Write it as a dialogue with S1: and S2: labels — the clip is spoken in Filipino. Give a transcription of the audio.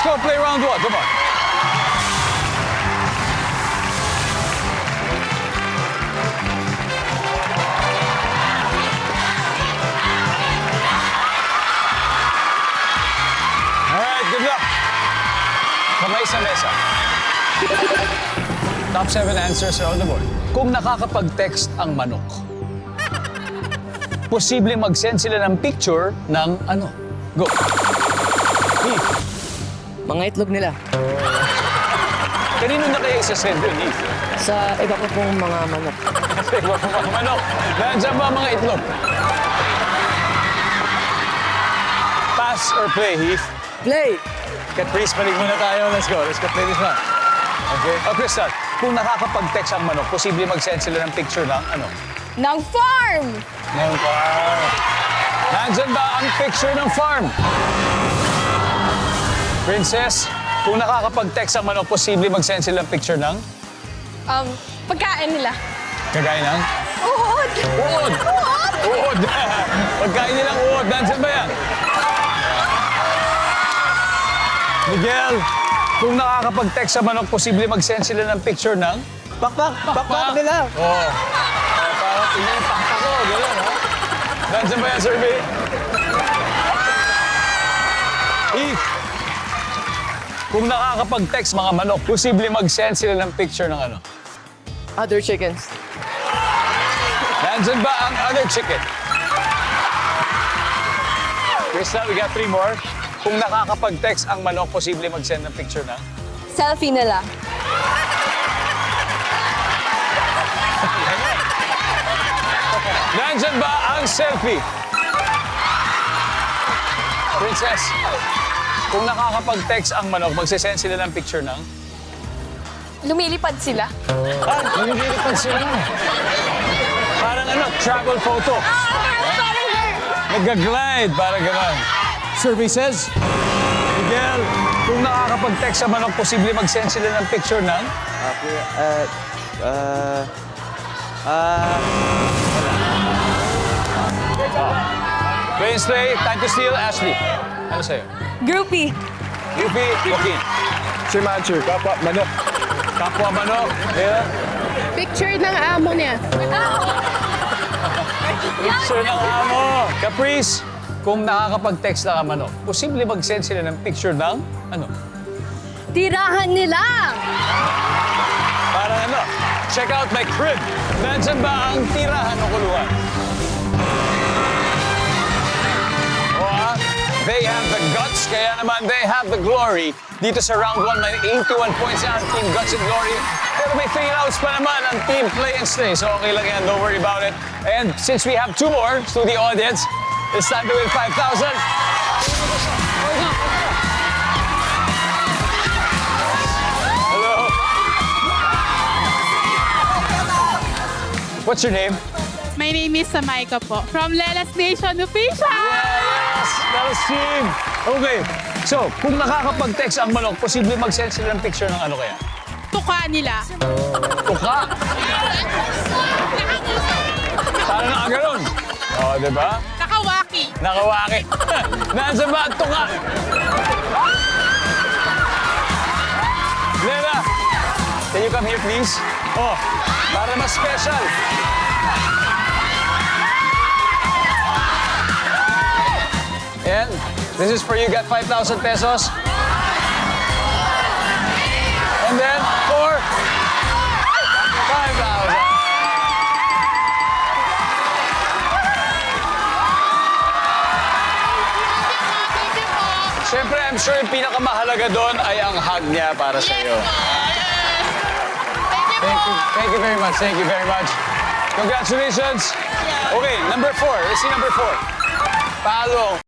S1: go. Play round one. Come on. All right, good luck. Kamay sa mesa. Top 7 answers are on the board. Kung nakakapag-text ang manok, posible mag-send sila ng picture ng ano? Go. Heath.
S2: Mga itlog nila.
S1: Kanino na kaya isa-send yun, Heath?
S2: Sa iba ko pong mga manok.
S1: Sa iba pa mga manok. Nandiyan ba ang mga itlog? Pass or play, Heath?
S2: Play!
S1: Catrice, balik muna tayo. Let's go. Let's go play this one. Okay. Oh, Crystal, kung nakakapag-text ang manok, posible mag-send sila ng picture ng ano?
S3: Ng farm!
S1: Ng farm. Nandyan ba ang picture ng farm? Princess, kung nakakapag-text ang manok, posible mag-send sila ng picture ng?
S3: Pagkain nila.
S1: Kagaya ng?
S3: Uod!
S1: Uod! Uod! Pagkain nilang uod. Nandyan ba yan? Miguel, kung nakakapag-text sa manok, posible mag-send sila ng picture ng?
S2: Pakpak! Pakpak nila!
S1: Oo. Parang pinipakpak ko. Gano'n, ha? Nandiyan ba yan, survey? Heath, kung nakakapag-text mga manok, posible mag-send sila ng picture ng ano?
S2: Other chickens.
S1: Nandiyan ba ang other chicken? Crystal, we got 3 more. Kung nakakapag-text ang manok, posible mag-send ng picture ng?
S3: Selfie nila.
S1: Nandyan ba ang selfie? Princess, kung nakakapag-text ang manok, magsisend sila ng picture ng?
S3: Lumilipad sila.
S1: Ah, nangyayaripan sila. Parang ano, travel photo. Nag-glide, parang gano'n. Survey says, Miguel, kung nakakapag-text sa manok, posible mag-send sila ng picture ng? Wednesday, time to steal, Ashley. Ano sa'yo?
S3: Groupie.
S1: Yupi, Joaquin.
S4: Same answer. Kapwa manok.
S1: Kapwa manok. Leila?
S3: Picture ng amo niya.
S1: Picture ng amo. Caprice, kung nakakapag-text lang ang manok, posible mag-send sila ng picture ng ano?
S3: Tirahan nila.
S1: Parang ano? Check out my crib. Nandiyan ba ang tirahan o kulungan? O they have the guts, kaya naman they have the glory. Dito sa round 1, may 81 points ang Team Guts and Glory. Pero may 3 rounds pa naman ang Team Play and Stay. So okay lang yan, don't worry about it. And since we have 2 more to the audience, it's time to win 5,000. Hello. What's your name?
S5: My name is Samaika po, from Lelas Nation Official!
S1: Yes! That's team! Okay, so kung nakakapag-text ang manok, posible mag-send sila ng picture ng ano kaya?
S5: Tuka nila.
S1: Tuka? Parang nakaganon. O, di ba?
S5: Nakawaki.
S1: Nakawaki. Nandiyan ba ang tuka? Lena, can you come here please? Oh, para mas special. And this is for you, got 5,000 pesos. And then for 5,000. Siyempre, I'm sure yung pinakamahalaga doon ay ang hug niya para sa iyo. Thank you very much. Thank you very much. Congratulations. Okay, number 4. Let's see number 4. Palo.